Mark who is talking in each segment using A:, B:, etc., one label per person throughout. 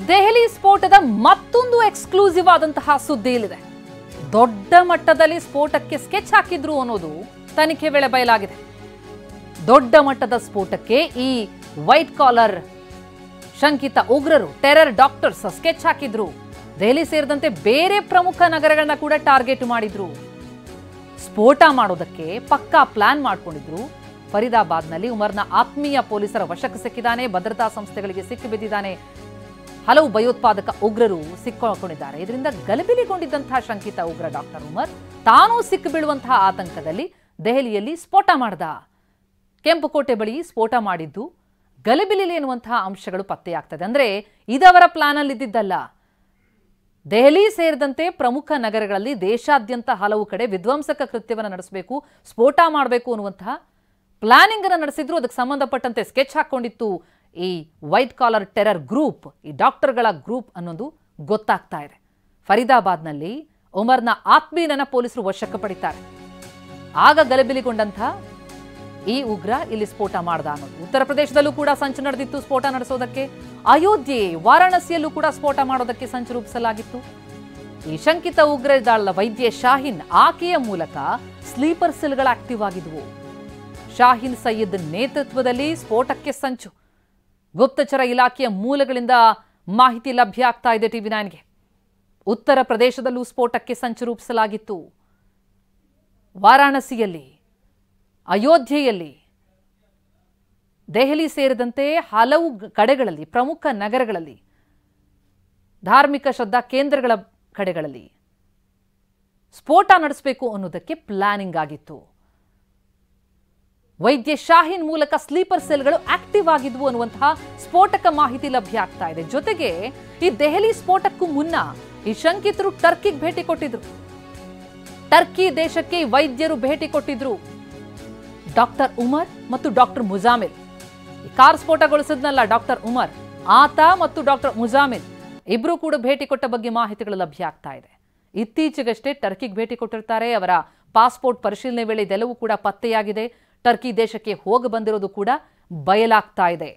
A: ದೆಹಲಿ ಸ್ಫೋಟದ ಮತ್ತೊಂದು ಎಕ್ಸ್ಕ್ಲೂಸಿವ್ ಆದಂತಹ ಸುದ್ದಿ ಇಲ್ಲಿದೆ. ದೊಡ್ಡ ಮಟ್ಟದಲ್ಲಿ ಸ್ಫೋಟಕ್ಕೆ ಸ್ಕೆಚ್ ಹಾಕಿದ್ರು ಅನ್ನೋದು ತನಿಖೆ ವೇಳೆ ಬಯಲಾಗಿದೆ. ದೊಡ್ಡ ಮಟ್ಟದ ಸ್ಫೋಟಕ್ಕೆ ಈ ವೈಟ್ ಕಾಲರ್ ಶಂಕಿತ ಉಗ್ರರು, ಟೆರರ್ ಡಾಕ್ಟರ್ಸ್ ಸ್ಕೆಚ್ ಹಾಕಿದ್ರು. ದೆಹಲಿ ಸೇರಿದಂತೆ ಬೇರೆ ಪ್ರಮುಖ ನಗರಗಳನ್ನ ಕೂಡ ಟಾರ್ಗೆಟ್ ಮಾಡಿದ್ರು. ಸ್ಫೋಟ ಮಾಡೋದಕ್ಕೆ ಪಕ್ಕಾ ಪ್ಲಾನ್ ಮಾಡ್ಕೊಂಡಿದ್ರು. ಫರೀದಾಬಾದ್ನಲ್ಲಿ ಉಮರ್ನ ಆತ್ಮೀಯ ಪೊಲೀಸರ ವಶಕ್ಕೆ ಸಿಕ್ಕಿದ್ದಾನೆ. ಭದ್ರತಾ ಸಂಸ್ಥೆಗಳಿಗೆ ಸಿಕ್ಕಿಬಿದ್ದಿದ್ದಾನೆ. ಹಲವು ಭಯೋತ್ಪಾದಕ ಉಗ್ರರು ಸಿಕ್ಕಿಕೊಂಡಿದ್ದಾರೆ. ಇದರಿಂದ ಗಲಿಬಿಲಿಗೊಂಡಿದ್ದಂತಹ ಶಂಕಿತ ಉಗ್ರ ಡಾಕ್ಟರ್ ಉಮರ್ ತಾನೂ ಸಿಕ್ಕಿಬೀಳುವಂತಹ ಆತಂಕದಲ್ಲಿ ದೆಹಲಿಯಲ್ಲಿ ಸ್ಫೋಟ ಮಾಡ್ದ. ಕೆಂಪುಕೋಟೆ ಬಳಿ ಸ್ಫೋಟ ಮಾಡಿದ್ದು ಗಲಿಬಿಲಿ ಎನ್ನುವಂತಹ ಅಂಶಗಳು ಪತ್ತೆಯಾಗ್ತದೆ. ಅಂದ್ರೆ ಇದವರ ಪ್ಲಾನ್ ಅಲ್ಲಿ ಇದ್ದಿದ್ದಲ್ಲ. ದೆಹಲಿ ಸೇರಿದಂತೆ ಪ್ರಮುಖ ನಗರಗಳಲ್ಲಿ ದೇಶಾದ್ಯಂತ ಹಲವು ಕಡೆ ವಿಧ್ವಂಸಕ ಕೃತ್ಯವನ್ನು ನಡೆಸಬೇಕು, ಸ್ಫೋಟ ಮಾಡಬೇಕು ಅನ್ನುವಂತಹ ಪ್ಲಾನಿಂಗ್ ಅನ್ನು ನಡೆಸಿದ್ರು. ಅದಕ್ಕೆ ಸಂಬಂಧಪಟ್ಟಂತೆ ಸ್ಕೆಚ್ ಹಾಕೊಂಡಿತ್ತು ಈ ವೈಟ್ ಕಾಲರ್ ಟೆರರ್ ಗ್ರೂಪ್, ಈ ಡಾಕ್ಟರ್ಗಳ ಗ್ರೂಪ್ ಅನ್ನೋದು ಗೊತ್ತಾಗ್ತಾ ಇದೆ. ಫರೀದಾಬಾದ್ನಲ್ಲಿ ಉಮರ್ನ ಆತ್ಮೀಯನನ್ನ ಪೊಲೀಸರು ವಶಕ್ಕೆ ಪಡಿತಾರೆ. ಆಗ ಗಲಿಬಿಲಿಗೊಂಡಂತಹ ಈ ಉಗ್ರ ಇಲ್ಲಿ ಸ್ಫೋಟ ಮಾಡ್ದ ಅನ್ನೋದು. ಉತ್ತರ ಪ್ರದೇಶದಲ್ಲೂ ಕೂಡ ಸಂಚು ನಡೆದಿತ್ತು ಸ್ಫೋಟ ನಡೆಸೋದಕ್ಕೆ. ಅಯೋಧ್ಯೆ, ವಾರಾಣಸಿಯಲ್ಲೂ ಕೂಡ ಸ್ಫೋಟ ಮಾಡೋದಕ್ಕೆ ಸಂಚು ರೂಪಿಸಲಾಗಿತ್ತು. ಈ ಶಂಕಿತ ಉಗ್ರ ಇದ್ದಾಳಲ್ಲ ವೈದ್ಯ ಶಾಹೀನ್, ಆಕೆಯ ಮೂಲಕ ಸ್ಲೀಪರ್ ಸೆಲ್ಗಳು ಆಕ್ಟಿವ್ ಆಗಿದ್ವು. ಶಾಹೀನ್ ಸಯ್ಯದ್ ನೇತೃತ್ವದಲ್ಲಿ ಸ್ಫೋಟಕ್ಕೆ ಸಂಚು. ಗುಪ್ತಚರ ಇಲಾಖೆಯ ಮೂಲಗಳಿಂದ ಮಾಹಿತಿ ಲಭ್ಯ ಆಗ್ತಾ ಇದೆ ಟಿವಿ9ಗೆ. ಉತ್ತರ ಪ್ರದೇಶದಲ್ಲೂ ಸ್ಫೋಟಕ್ಕೆ ಸಂಚು ರೂಪಿಸಲಾಗಿತ್ತು. ವಾರಾಣಸಿಯಲ್ಲಿ, ಅಯೋಧ್ಯೆಯಲ್ಲಿ, ದೆಹಲಿ ಸೇರಿದಂತೆ ಹಲವು ಕಡೆಗಳಲ್ಲಿ, ಪ್ರಮುಖ ನಗರಗಳಲ್ಲಿ, ಧಾರ್ಮಿಕ ಶ್ರದ್ಧಾ ಕೇಂದ್ರಗಳ ಕಡೆಗಳಲ್ಲಿ ಸ್ಫೋಟ ನಡೆಸಬೇಕು ಅನ್ನೋದಕ್ಕೆ ಪ್ಲಾನಿಂಗ್ ಆಗಿತ್ತು. ವೈದ್ಯ ಶಾಹೀನ್ ಮೂಲಕ ಸ್ಲೀಪರ್ ಸೆಲ್ಗಳು ಆಕ್ಟಿವ್ ಆಗಿದ್ವು ಅನ್ನುವಂತಹ ಸ್ಫೋಟಕ ಮಾಹಿತಿ ಲಭ್ಯ ಆಗ್ತಾ ಇದೆ. ಜೊತೆಗೆ ಈ ದೆಹಲಿ ಸ್ಫೋಟಕ್ಕೂ ಮುನ್ನ ಈ ಶಂಕಿತರು ಟರ್ಕಿಗೆ ಭೇಟಿ ಕೊಟ್ಟಿದ್ರು. ಟರ್ಕಿ ದೇಶಕ್ಕೆ ವೈದ್ಯರು ಭೇಟಿ ಕೊಟ್ಟಿದ್ರು. ಡಾಕ್ಟರ್ ಉಮರ್ ಮತ್ತು ಡಾಕ್ಟರ್ ಮುಜಾಮಿಲ್, ಈ ಕಾರ್ ಸ್ಫೋಟಗೊಳಿಸಿದ್ನಲ್ಲ ಡಾಕ್ಟರ್ ಉಮರ್, ಆತ ಮತ್ತು ಡಾಕ್ಟರ್ ಮುಜಾಮಿಲ್ ಇಬ್ರು ಕೂಡ ಭೇಟಿ ಕೊಟ್ಟ ಬಗ್ಗೆ ಮಾಹಿತಿಗಳು ಲಭ್ಯ ಆಗ್ತಾ ಇದೆ. ಇತ್ತೀಚೆಗಷ್ಟೇ ಟರ್ಕಿಗೆ ಭೇಟಿ ಕೊಟ್ಟಿರ್ತಾರೆ. ಅವರ ಪಾಸ್ಪೋರ್ಟ್ ಪರಿಶೀಲನೆ ವೇಳೆ ಇದೆಲ್ಲವೂ ಕೂಡ ಪತ್ತೆಯಾಗಿದೆ. ಟರ್ಕಿ ದೇಶಕ್ಕೆ ಹೋಗಿ ಬಂದಿರೋದು ಕೂಡ ಬಯಲಾಗ್ತಾ ಇದೆ.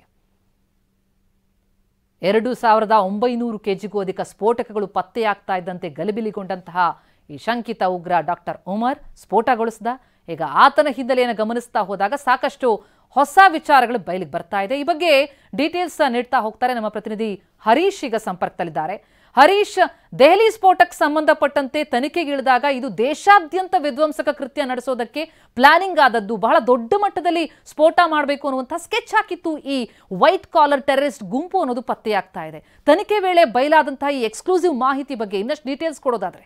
A: 2900 ಕೆಜಿಗೂ ಅಧಿಕ ಸ್ಫೋಟಕಗಳು ಪತ್ತೆಯಾಗ್ತಾ ಇದ್ದಂತೆ ಗಲಿಬಿಲಿಗೊಂಡಂತಹ ಈ ಶಂಕಿತ ಉಗ್ರ ಡಾಕ್ಟರ್ ಉಮರ್ ಸ್ಫೋಟಗೊಳಿಸಿದ. ಈಗ ಆತನ ಹಿನ್ನೆಲೆಯನ್ನು ಗಮನಿಸ್ತಾ ಹೋದಾಗ ಸಾಕಷ್ಟು ಹೊಸ ವಿಚಾರಗಳು ಬಯಲಿಗೆ ಬರ್ತಾ ಇದೆ. ಈ ಬಗ್ಗೆ ಡೀಟೇಲ್ಸ್ ನೀಡ್ತಾ ಹೋಗ್ತಾರೆ ನಮ್ಮ ಪ್ರತಿನಿಧಿ ಹರೀಶ್ ಈಗ ಸಂಪರ್ಕದಲ್ಲಿದ್ದಾರೆ. ಹರೀಶ್, ದೆಹಲಿ ಸ್ಫೋಟಕ್ಕೆ ಸಂಬಂಧಪಟ್ಟಂತೆ ತನಿಖೆಗೆ ಇಳಿದಾಗ ಇದು ದೇಶಾದ್ಯಂತ ವಿಧ್ವಂಸಕ ಕೃತ್ಯ ನಡೆಸೋದಕ್ಕೆ ಪ್ಲಾನಿಂಗ್ ಆದದ್ದು, ಬಹಳ ದೊಡ್ಡ ಮಟ್ಟದಲ್ಲಿ ಸ್ಫೋಟ ಮಾಡಬೇಕು ಅನ್ನುವಂಥ ಸ್ಕೆಚ್ ಹಾಕಿತ್ತು ಈ ವೈಟ್ ಕಾಲರ್ ಟೆರರಿಸ್ಟ್ ಗುಂಪು ಅನ್ನೋದು ಪತ್ತೆಯಾಗ್ತಾ ಇದೆ. ತನಿಖೆ ವೇಳೆ ಬಯಲಾದಂತಹ ಈ ಎಕ್ಸ್ಕ್ಲೂಸಿವ್ ಮಾಹಿತಿ ಬಗ್ಗೆ ಇನ್ನಷ್ಟು ಡೀಟೇಲ್ಸ್ ಕೊಡೋದಾದ್ರೆ.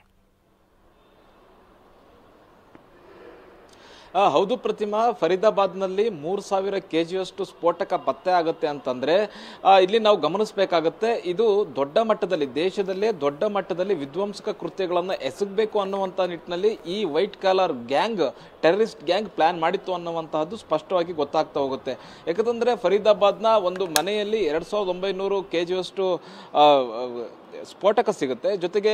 B: ಹೌದು ಪ್ರತಿಮಾ, ಫರೀದಾಬಾದ್ನಲ್ಲಿ 3000 ಕೆಜಿಯಷ್ಟು ಸ್ಫೋಟಕ ಪತ್ತೆ ಆಗುತ್ತೆ ಅಂತಂದ್ರೆ ಇಲ್ಲಿ ನಾವು ಗಮನಿಸಬೇಕಾಗತ್ತೆ. ಇದು ದೊಡ್ಡ ಮಟ್ಟದಲ್ಲಿ, ದೇಶದಲ್ಲೇ ದೊಡ್ಡ ಮಟ್ಟದಲ್ಲಿ ವಿಧ್ವಂಸಕ ಕೃತ್ಯಗಳನ್ನು ಎಸಗಬೇಕು ಅನ್ನುವಂಥ ನಿಟ್ಟಿನಲ್ಲಿ ಈ white collar gang, terrorist gang plan ಮಾಡಿತ್ತು ಅನ್ನುವಂತಹದ್ದು ಸ್ಪಷ್ಟವಾಗಿ ಗೊತ್ತಾಗ್ತಾ ಹೋಗುತ್ತೆ. ಯಾಕಂತಂದ್ರೆ ಫರೀದಾಬಾದ್ನ ಒಂದು ಮನೆಯಲ್ಲಿ 2900 ಕೆಜಿಯಷ್ಟು ಸ್ಫೋಟಕ ಸಿಗುತ್ತೆ. ಜೊತೆಗೆ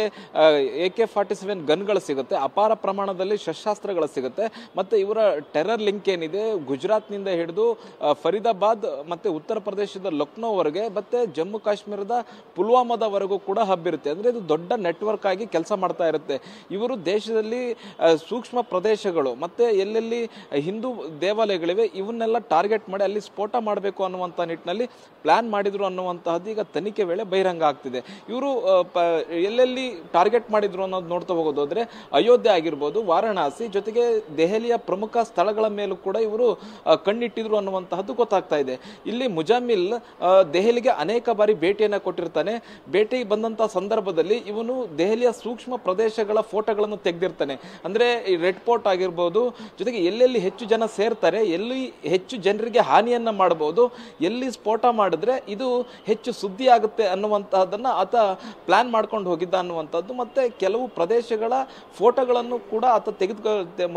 B: AK-47 ಗನ್ಗಳು ಸಿಗುತ್ತೆ, ಅಪಾರ ಪ್ರಮಾಣದಲ್ಲಿ ಶಸ್ತ್ರಾಸ್ತ್ರಗಳು ಸಿಗುತ್ತೆ. ಮತ್ತೆ ಇವರ ಟೆರರ್ ಲಿಂಕ್ ಏನಿದೆ ಗುಜರಾತ್ನಿಂದ ಹಿಡಿದು ಫರೀದಾಬಾದ್ ಮತ್ತೆ ಉತ್ತರ ಪ್ರದೇಶದ ಲಕ್ನೋವರೆಗೆ ಮತ್ತೆ ಜಮ್ಮು ಕಾಶ್ಮೀರದ ಪುಲ್ವಾಮಾದವರೆಗೂ ಕೂಡ ಹಬ್ಬಿರುತ್ತೆ. ಅಂದ್ರೆ ಇದು ದೊಡ್ಡ ನೆಟ್ವರ್ಕ್ ಆಗಿ ಕೆಲಸ ಮಾಡ್ತಾ ಇರುತ್ತೆ. ಇವರು ದೇಶದಲ್ಲಿ ಸೂಕ್ಷ್ಮ ಪ್ರದೇಶಗಳು ಮತ್ತೆ ಎಲ್ಲೆಲ್ಲಿ ಹಿಂದೂ ದೇವಾಲಯಗಳಿವೆ ಇವನ್ನೆಲ್ಲ ಟಾರ್ಗೆಟ್ ಮಾಡಿ ಅಲ್ಲಿ ಸ್ಫೋಟ ಮಾಡಬೇಕು ಅನ್ನುವಂಥ ನಿಟ್ಟಿನಲ್ಲಿ ಪ್ಲಾನ್ ಮಾಡಿದ್ರು ಅನ್ನುವಂತಹದ್ದು ಈಗ ತನಿಖೆ ವೇಳೆ ಬಹಿರಂಗ ಆಗ್ತಿದೆ. ಇವರು ಎಲ್ಲೆಲ್ಲಿ ಟಾರ್ಗೆಟ್ ಮಾಡಿದ್ರು ಅನ್ನೋದು ನೋಡ್ತಾ ಹೋಗೋದಾದ್ರೆ ಅಯೋಧ್ಯೆ ಆಗಿರ್ಬೋದು, ವಾರಾಣಸಿ, ಜೊತೆಗೆ ದೆಹಲಿಯ ಪ್ರಮುಖ ಸ್ಥಳಗಳ ಮೇಲೂ ಕೂಡ ಇವರು ಕಣ್ಣಿಟ್ಟಿದ್ರು ಅನ್ನುವಂತಹದ್ದು ಗೊತ್ತಾಗ್ತಾ ಇದೆ. ಇಲ್ಲಿ ಮುಜಾಮಿಲ್ ದೆಹಲಿಗೆ ಅನೇಕ ಬಾರಿ ಭೇಟಿಯನ್ನ ಕೊಟ್ಟಿರ್ತಾನೆ. ಭೇಟಿಗೆ ಬಂದಂತಹ ಸಂದರ್ಭದಲ್ಲಿ ಇವನು ದೆಹಲಿಯ ಸೂಕ್ಷ್ಮ ಪ್ರದೇಶಗಳ ಫೋಟೋಗಳನ್ನು ತೆಗೆದಿರ್ತಾನೆ. ಅಂದ್ರೆ ಈ ರೆಡ್ ಫೋರ್ಟ್ ಆಗಿರ್ಬೋದು, ಜೊತೆಗೆ ಎಲ್ಲೆಲ್ಲಿ ಹೆಚ್ಚು ಜನ ಸೇರ್ತಾರೆ, ಎಲ್ಲಿ ಹೆಚ್ಚು ಜನರಿಗೆ ಹಾನಿಯನ್ನ ಮಾಡಬಹುದು, ಎಲ್ಲಿ ಸ್ಫೋಟ ಮಾಡಿದ್ರೆ ಇದು ಹೆಚ್ಚು ಸುದ್ದಿ ಆಗುತ್ತೆ ಅನ್ನುವಂತಹದನ್ನ ಆತ ಪ್ಲಾನ್ ಮಾಡ್ಕೊಂಡು ಹೋಗಿದ್ದ ಅನ್ನುವಂಥದ್ದು. ಮತ್ತೆ ಕೆಲವು ಪ್ರದೇಶಗಳ ಫೋಟೋಗಳನ್ನು ಕೂಡ ಆತ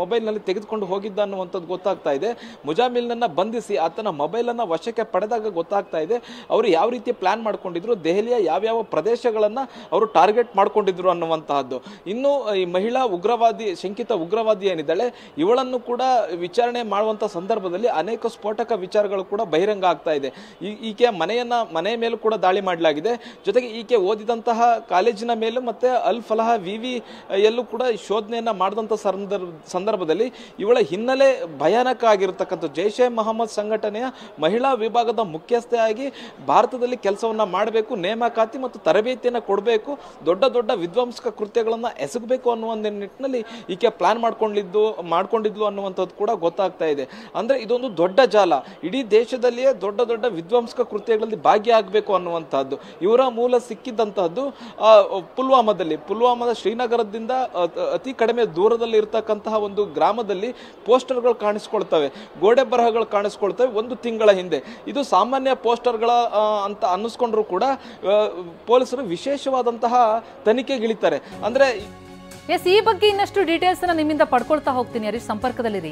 B: ಮೊಬೈಲ್ನಲ್ಲಿ ತೆಗೆದುಕೊಂಡು ಹೋಗಿದ್ದ ಅನ್ನುವಂಥದ್ದು ಗೊತ್ತಾಗ್ತಾ ಇದೆ. ಮುಜಾಮಿಲ್ನನ್ನ ಬಂಧಿಸಿ ಆತನ ಮೊಬೈಲ್ ಅನ್ನ ವಶಕ್ಕೆ ಪಡೆದಾಗ ಗೊತ್ತಾಗ್ತಾ ಇದೆ ಅವರು ಯಾವ ರೀತಿ ಪ್ಲಾನ್ ಮಾಡ್ಕೊಂಡಿದ್ರು, ದೆಹಲಿಯ ಯಾವ್ಯಾವ ಪ್ರದೇಶಗಳನ್ನ ಅವರು ಟಾರ್ಗೆಟ್ ಮಾಡ್ಕೊಂಡಿದ್ರು ಅನ್ನುವಂತಹದ್ದು. ಇನ್ನು ಈ ಮಹಿಳಾ ಉಗ್ರವಾದಿ, ಶಂಕಿತ ಉಗ್ರವಾದಿ ಏನಿದ್ದಾಳೆ, ಇವಳನ್ನು ಕೂಡ ವಿಚಾರಣೆ ಮಾಡುವಂತ ಸಂದರ್ಭದಲ್ಲಿ ಅನೇಕ ಸ್ಫೋಟಕ ವಿಚಾರಗಳು ಕೂಡ ಬಹಿರಂಗ ಆಗ್ತಾ ಇದೆ. ಈಕೆ ಮನೆಯ ಮೇಲೂ ಕೂಡ ದಾಳಿ ಮಾಡಲಾಗಿದೆ. ಜೊತೆಗೆ ಈಕೆ ಓದಿದಂತಹ ಕಾಲೇಜಿನ ಮೇಲೂ ಮತ್ತೆ ಅಲ್ ಫಲಾಹ ವಿವಿ ಎಲ್ಲೂ ಕೂಡ ಶೋಧನೆಯನ್ನ ಮಾಡಿದಂತ ಸಂದರ್ಭದಲ್ಲಿ ಇವಳ ಹಿನ್ನೆಲೆ ಭಯಾನಕ ಆಗಿರತಕ್ಕಂಥ ಜೈಷ್ ಎ ಮೊಹಮ್ಮದ್ ಸಂಘಟನೆಯ ಮಹಿಳಾ ವಿಭಾಗದ ಮುಖ್ಯಸ್ಥೆಯಾಗಿ ಭಾರತದಲ್ಲಿ ಕೆಲಸವನ್ನ ಮಾಡಬೇಕು, ನೇಮಕಾತಿ ಮತ್ತು ತರಬೇತಿಯನ್ನು ಕೊಡಬೇಕು, ದೊಡ್ಡ ದೊಡ್ಡ ವಿಧ್ವಂಸಕ ಕೃತ್ಯಗಳನ್ನ ಎಸಗಬೇಕು ಅನ್ನುವ ಒಂದು ನಿಟ್ಟಿನಲ್ಲಿ ಈಕೆ ಪ್ಲಾನ್ ಮಾಡ್ಕೊಂಡಿದ್ಲು ಅನ್ನುವಂಥದ್ದು ಕೂಡ ಗೊತ್ತಾಗ್ತಾ ಇದೆ. ಅಂದ್ರೆ ಇದೊಂದು ದೊಡ್ಡ ಜಾಲ, ಇಡೀ ದೇಶದಲ್ಲಿಯೇ ದೊಡ್ಡ ದೊಡ್ಡ ವಿಧ್ವಂಸಕ ಕೃತ್ಯಗಳಲ್ಲಿ ಭಾಗಿಯಾಗಬೇಕು ಅನ್ನುವಂತಹದ್ದು. ಇವರ ಮೂಲ ಸಿಕ್ಕಿದ್ದಂತಹದ್ದು ಪುಲ್ವಾಮಾದ ಶ್ರೀನಗರದಿಂದ ಅತಿ ಕಡಿಮೆ ದೂರದಲ್ಲಿ ಇರತಕ್ಕಂತಹ ಒಂದು ಗ್ರಾಮದಲ್ಲಿ ಪೋಸ್ಟರ್ಗಳು ಕಾಣಿಸ್ಕೊಳ್ತವೆ, ಗೋಡೆ ಬರಹಗಳು ಕಾಣಿಸ್ಕೊಳ್ತವೆ 1 ತಿಂಗಳ ಹಿಂದೆ. ಇದು ಸಾಮಾನ್ಯ ಪೋಸ್ಟರ್ಗಳ ಅಂತ ಅನ್ನಿಸ್ಕೊಂಡ್ರು ಕೂಡ ಪೊಲೀಸರು ವಿಶೇಷವಾದಂತಹ ತನಿಖೆಗಿಳಿತಾರೆ. ಅಂದ್ರೆ
A: ಈ ಬಗ್ಗೆ ಇನ್ನಷ್ಟು ಡೀಟೇಲ್ಸ್ ನಿಮ್ಮಿಂದ ಪಡ್ಕೊಳ್ತಾ ಹೋಗ್ತೀನಿ. ಹರೀಶ್, ಸಂಪರ್ಕದಲ್ಲಿರಿ.